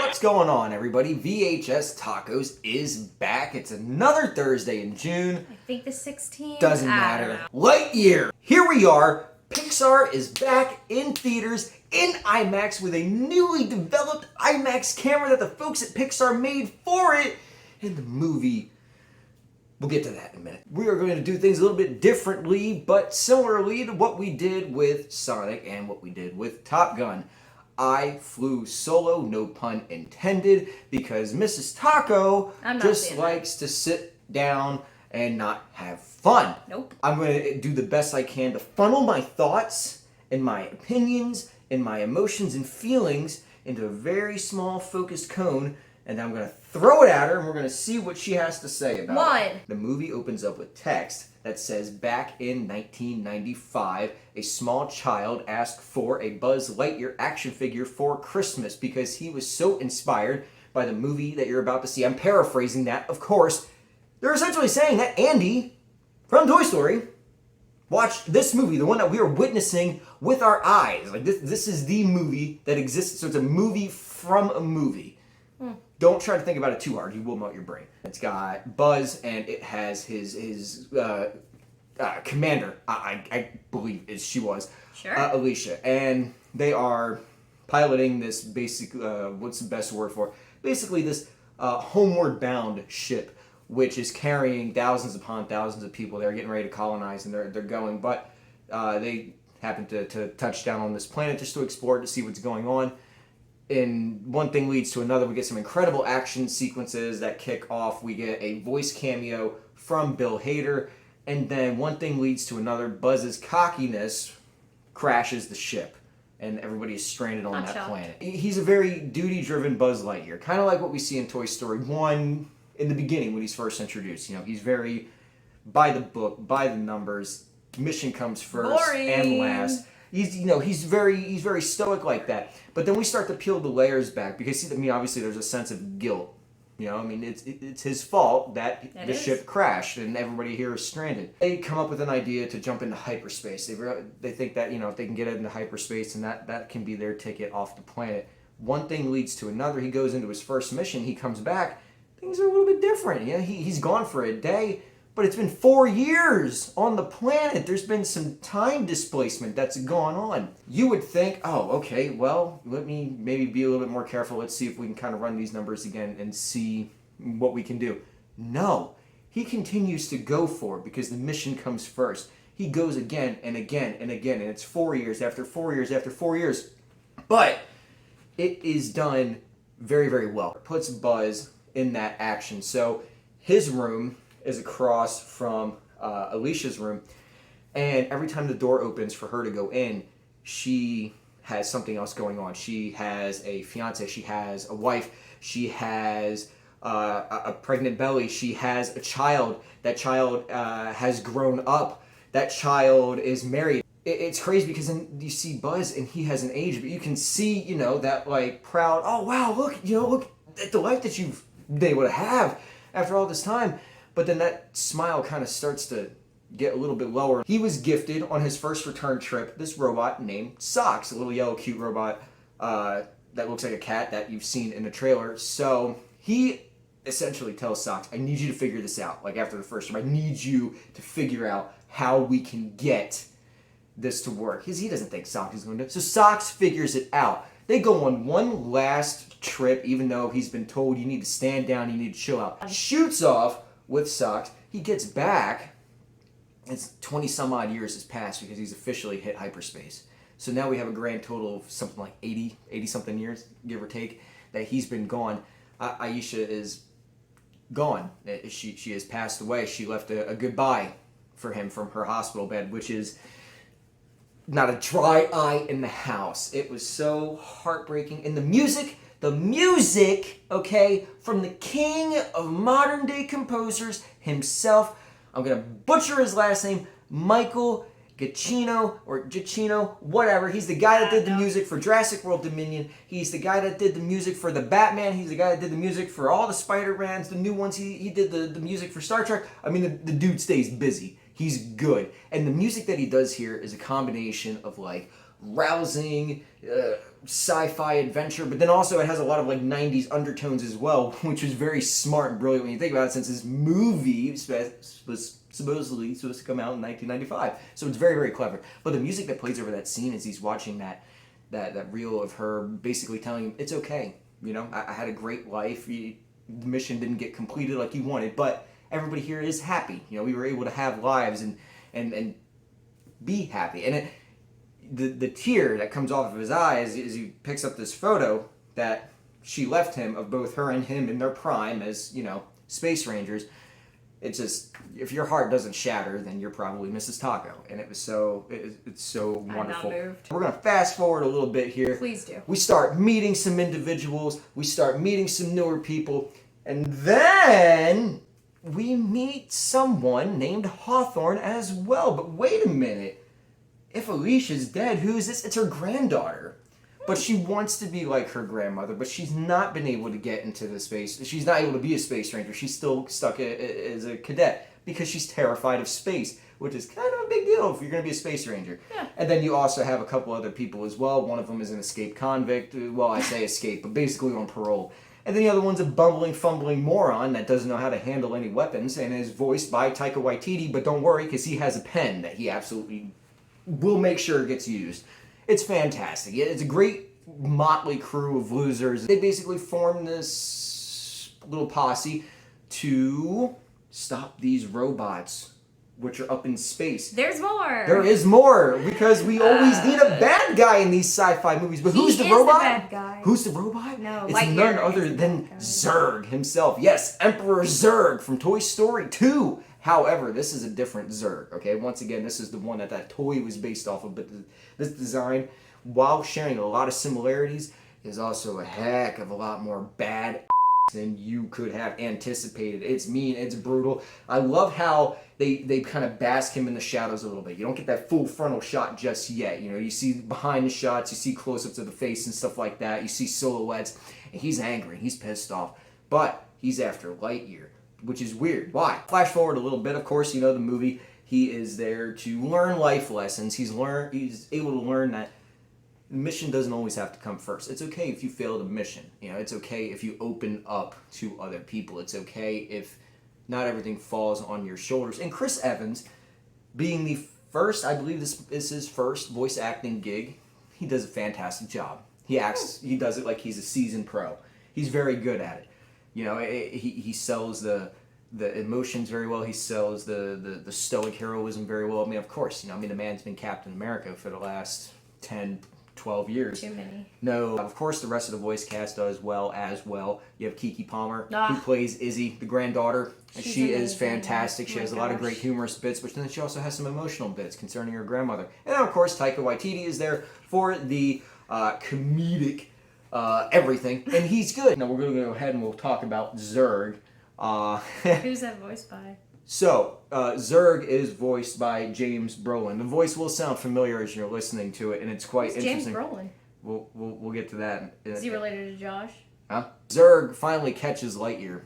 What's going on, everybody? VHS Tacos is back. It's another Thursday in June. I think the 16th. Doesn't matter. Lightyear. Here we are. Pixar is back in theaters in IMAX with a newly developed IMAX camera that the folks at Pixar made for it. And the movie, we'll get to that in a minute. We are going to do things a little bit differently, but similarly to what we did with Sonic and what we did with Top Gun. I flew solo, no pun intended, because Mrs. Taco just likes to sit down and not have fun. Nope. I'm going to do the best I can to funnel my thoughts and my opinions and my emotions and feelings into a very small focused cone, and I'm going to throw it at her, and we're going to see what she has to say about it. The movie opens up with text that says, back in 1995, a small child asked for a Buzz Lightyear action figure for Christmas because he was so inspired by the movie that you're about to see. I'm paraphrasing that, of course. They're essentially saying that Andy from Toy Story watched this movie, the one that we are witnessing with our eyes. Like this is the movie that exists, so it's a movie from a movie. Don't try to think about it too hard. You will melt your brain. It's got Buzz, and it has his commander, I believe she was, Alicia. And they are piloting this basic, what's the best word for it? Basically this homeward bound ship, which is carrying thousands upon thousands of people. They're getting ready to colonize, and they're going. But they happen to touch down on this planet just to explore, to see what's going on. And one thing leads to another. We get some incredible action sequences that kick off. We get a voice cameo from Bill Hader. And then one thing leads to another. Buzz's cockiness crashes the ship. And everybody is stranded on that planet. He's a very duty-driven Buzz Lightyear. Kind of like what we see in Toy Story 1 in the beginning when he's first introduced. You know, he's very by the book, by the numbers. Mission comes first and last. He's very stoic like that. But then we start to peel the layers back because obviously there's a sense of guilt. It's his fault that the ship crashed and everybody here is stranded. They come up with an idea to jump into hyperspace. They think that if they can get into hyperspace, and that can be their ticket off the planet. One thing leads to another. He goes into his first mission. He comes back. Things are a little bit different. He's gone for a day. But it's been 4 years on the planet. There's been some time displacement that's gone on. You would think, oh, okay, well, let me maybe be a little bit more careful. Let's see if we can kind of run these numbers again and see what we can do. No, he continues to go for it because the mission comes first. He goes again and again and again, and it's 4 years after 4 years after 4 years. But it is done very, very well. It puts Buzz in that action. So his room is across from Alicia's room, and every time the door opens for her to go in, she has something else going on. She has a fiance, she has a wife, she has a pregnant belly, she has a child. That child has grown up. That child is married. It's crazy because then you see Buzz and he has an age, but you can see, that like proud, oh wow, look at the life that you've been able to have after all this time. But then that smile kind of starts to get a little bit lower. He was gifted on his first return trip this robot named Socks, a little yellow cute robot that looks like a cat that you've seen in the trailer. So he essentially tells Socks, I need you to figure this out. Like after the first trip, I need you to figure out how we can get this to work. Because he doesn't think Socks is going to. So Socks figures it out. They go on one last trip, even though he's been told you need to stand down, you need to chill out. Shoots off with Socks. He gets back. It's 20 some odd years has passed because he's officially hit hyperspace. So now we have a grand total of something like 80 something years, give or take, that he's been gone. Aisha is gone. She has passed away. She left a goodbye for him from her hospital bed, which is not a dry eye in the house. It was so heartbreaking. And the music, okay, from the king of modern day composers himself. I'm going to butcher his last name, Michael Giacchino, or Giacchino, whatever. He's the guy that did the music for Jurassic World Dominion. He's the guy that did the music for the Batman. He's the guy that did the music for all the Spider-Mans, the new ones. He did the music for Star Trek. I mean, the dude stays busy. He's good. And the music that he does here is a combination of like rousing, sci-fi adventure, but then also it has a lot of like 90s undertones as well, which was very smart and brilliant when you think about it, since this movie was supposedly supposed to come out in 1995. So it's very, very clever. But the music that plays over that scene as he's watching that reel of her basically telling him, it's okay. You know, I had a great life. The mission didn't get completed like you wanted, but everybody here is happy. You know, we were able to have lives and be happy. And the tear that comes off of his eye as he picks up this photo that she left him of both her and him in their prime as, you know, space rangers. It's just, if your heart doesn't shatter, then you're probably Mrs. Taco. And it's so wonderful. I'm not moved. We're going to fast forward a little bit here. Please do. We start meeting some individuals. We start meeting some newer people. And then we meet someone named Hawthorne as well. But wait a minute. If Alicia's dead, who is this? It's her granddaughter. But she wants to be like her grandmother, but she's not been able to get into the space. She's not able to be a space ranger. She's still stuck as a cadet because she's terrified of space, which is kind of a big deal if you're going to be a space ranger. Yeah. And then you also have a couple other people as well. One of them is an escaped convict. Well, I say escape, but basically on parole. And then the other one's a bumbling, fumbling moron that doesn't know how to handle any weapons and is voiced by Taika Waititi. But don't worry, because he has a pen that he absolutely will make sure gets used. It's fantastic. It's a great motley crew of losers. They basically form this little posse to stop these robots, which are up in space. There's more. There is more, because we always need a bad guy in these sci-fi movies. But who's the robot? The bad guy. Who's the robot? No, it's Lightyear none other is the than bad guy. Zurg himself. Yes, Emperor Zurg from Toy Story 2. However, this is a different Zurg, okay? Once again, this is the one that toy was based off of, but this design, while sharing a lot of similarities, is also a heck of a lot more bad than you could have anticipated. It's mean, it's brutal. I love how they kind of bask him in the shadows a little bit. You don't get that full frontal shot just yet. You know, you see behind the shots, you see close-ups of the face and stuff like that. You see silhouettes, and he's angry, he's pissed off. But he's after Lightyear, which is weird. Why? Flash forward a little bit, of course, you know the movie. He is there to learn life lessons. He's able to learn that the mission doesn't always have to come first. It's okay if you fail the mission. You know, it's okay if you open up to other people. It's okay if not everything falls on your shoulders. And Chris Evans, being the first, I believe this is his first voice acting gig, he does a fantastic job. He does it like he's a seasoned pro. He's very good at it. You know, he sells the emotions very well. He sells the stoic heroism very well. I mean, of course, you know, the man's been Captain America for the last 10, 12 years. Too many. No, of course the rest of the voice cast does well as well. You have Keke Palmer, Ah. who plays Izzy, the granddaughter. And She's she is amazing. fantastic. She Oh has a my lot of gosh. great humorous bits, but then she also has some emotional bits concerning her grandmother. And then, of course, Taika Waititi is there for the comedic everything, and he's good. Now we're going to go ahead and we'll talk about Zurg. Who's that voiced by? So, Zurg is voiced by James Brolin. The voice will sound familiar as you're listening to it, and it's quite Who's James interesting. Brolin? We'll get to that. Is he related to Josh? Huh? Zurg finally catches Lightyear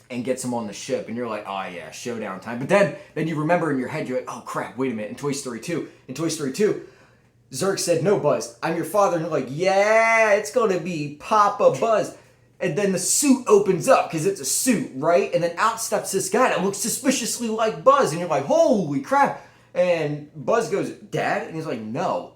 and gets him on the ship, and you're like, oh yeah, showdown time. But then you remember in your head, you're like, oh crap, wait a minute, in Toy Story 2, Zurg said, no, Buzz, I'm your father. And you're like, yeah, it's going to be Papa Buzz. And then the suit opens up, because it's a suit, right? And then out steps this guy that looks suspiciously like Buzz. And you're like, holy crap. And Buzz goes, Dad? And he's like, no.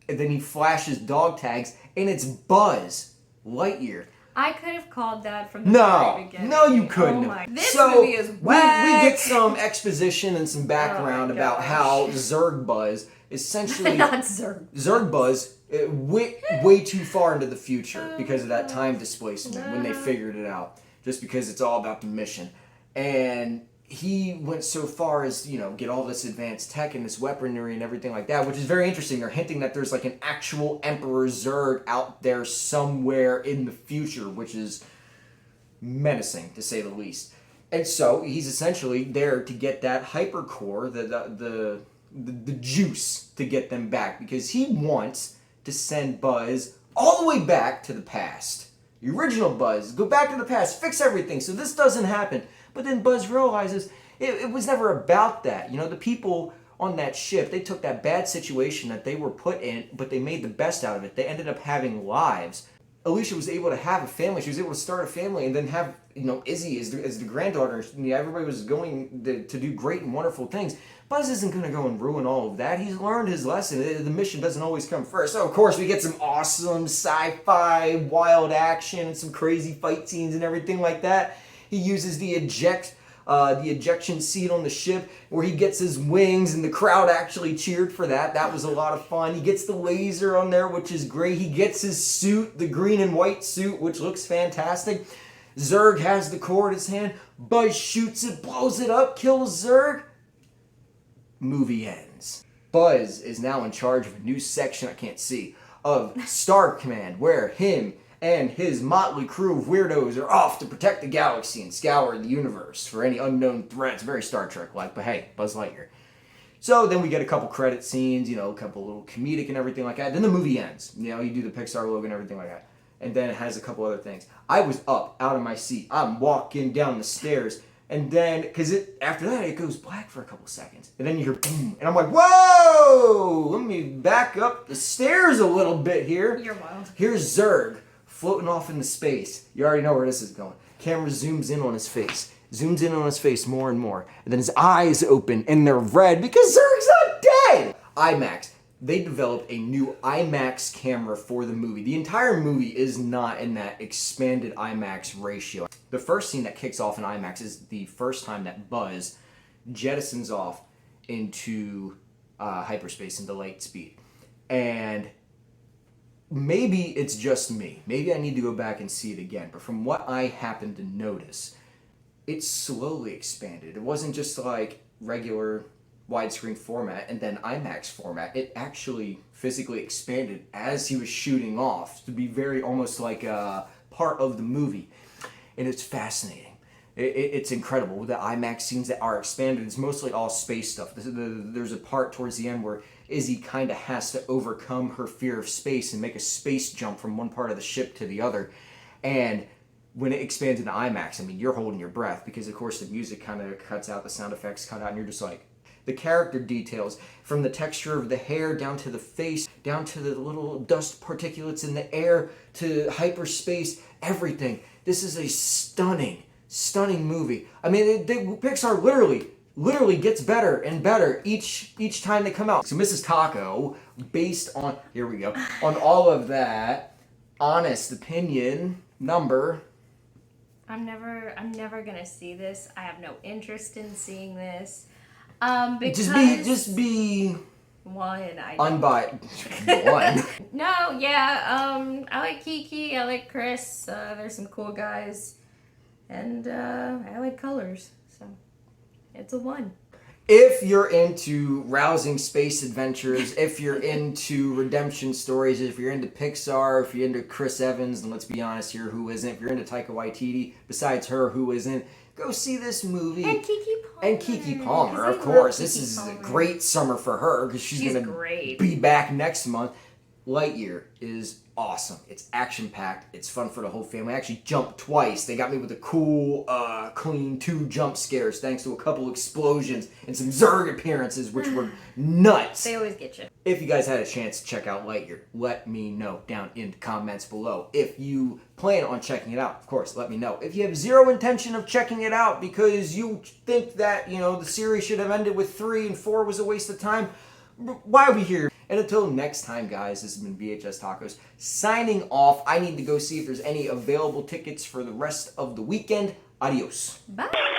And then he flashes dog tags, and it's Buzz Lightyear. I could have called that from the very beginning. No, you couldn't. Oh my. This So, movie is we whack. get some exposition and some background Oh my about gosh. how Zurg Buzz essentially Not Zurg. Zurg Buzz went way too far into the future because of that time displacement when they figured it out. Just because it's all about the mission. And he went so far as, you know, get all this advanced tech and this weaponry and everything like that, which is very interesting. They're hinting that there's like an actual Emperor Zurg out there somewhere in the future, which is menacing to say the least. And so he's essentially there to get that hypercore, the juice to get them back, because he wants to send Buzz all the way back to the past. The original Buzz, go back to the past, fix everything so this doesn't happen. But then Buzz realizes it was never about that. You know, the people on that ship. They took that bad situation that they were put in, but they made the best out of it. They ended up having lives. Alicia was able to have a family. She was able to start a family and then have, Izzy as the granddaughter. Everybody was going to do great and wonderful things. Buzz isn't going to go and ruin all of that. He's learned his lesson. The mission doesn't always come first. So, of course, we get some awesome sci-fi, wild action, and some crazy fight scenes and everything like that. He uses the ejection seat on the ship where he gets his wings, and the crowd actually cheered for that. That was a lot of fun. He gets the laser on there, which is great. He gets his suit, the green and white suit, which looks fantastic. Zurg has the core in his hand. Buzz shoots it, blows it up, kills Zurg. Movie ends. Buzz is now in charge of a new section, I can't see, of Star Command, where him and his motley crew of weirdos are off to protect the galaxy and scour the universe for any unknown threats. Very Star Trek-like, but hey, Buzz Lightyear. So then we get a couple credit scenes, a couple little comedic and everything like that. Then the movie ends. You do the Pixar logo and everything like that. And then it has a couple other things. I was up, out of my seat. I'm walking down the stairs. And then, after that, it goes black for a couple seconds. And then you hear boom. And I'm like, whoa! Let me back up the stairs a little bit here. You're wild. Here's Zurg floating off into space. You already know where this is going. Camera zooms in on his face. Zooms in on his face more and more. And then his eyes open and they're red because Zurg's not dead! IMAX. They developed a new IMAX camera for the movie. The entire movie is not in that expanded IMAX ratio. The first scene that kicks off in IMAX is the first time that Buzz jettisons off into hyperspace, into light speed. And maybe it's just me. Maybe I need to go back and see it again. But from what I happened to notice, it slowly expanded. It wasn't just like regular widescreen format and then IMAX format. It actually physically expanded as he was shooting off to be very almost like a part of the movie. And it's fascinating. It's incredible. The IMAX scenes that are expanded, it's mostly all space stuff. There's a part towards the end where Izzy kind of has to overcome her fear of space and make a space jump from one part of the ship to the other. And when it expands into IMAX, you're holding your breath because, of course, the music kind of cuts out, the sound effects cut out, and you're just like, the character details, from the texture of the hair down to the face, down to the little dust particulates in the air, to hyperspace, everything. This is a stunning movie. Pixar literally gets better and better each time they come out. So Mrs. Taco, based on, here we go, on all of that, honest opinion, number. I'm never gonna see this. I have no interest in seeing this. Because Just be one. unbiased. One. No, yeah. I like Kiki. I like Chris. There's some cool guys, and I like colors. So it's a 1. If you're into rousing space adventures, if you're into redemption stories, if you're into Pixar, if you're into Chris Evans, and let's be honest here, who isn't? If you're into Taika Waititi, besides her, who isn't? Go see this movie. And Kiki Palmer. Of course. This is a great summer for her because she's going to be back next month. Lightyear is awesome. It's action-packed. It's fun for the whole family. I actually jumped twice. They got me with the cool, clean 2 jump scares thanks to a couple explosions and some Zurg appearances, which were nuts. They always get you. If you guys had a chance to check out Lightyear, let me know down in the comments below. If you plan on checking it out, of course, let me know. If you have zero intention of checking it out because you think that, the series should have ended with 3 and 4 was a waste of time, why are we here? And until next time, guys, this has been VHS Tacos signing off. I need to go see if there's any available tickets for the rest of the weekend. Adios. Bye.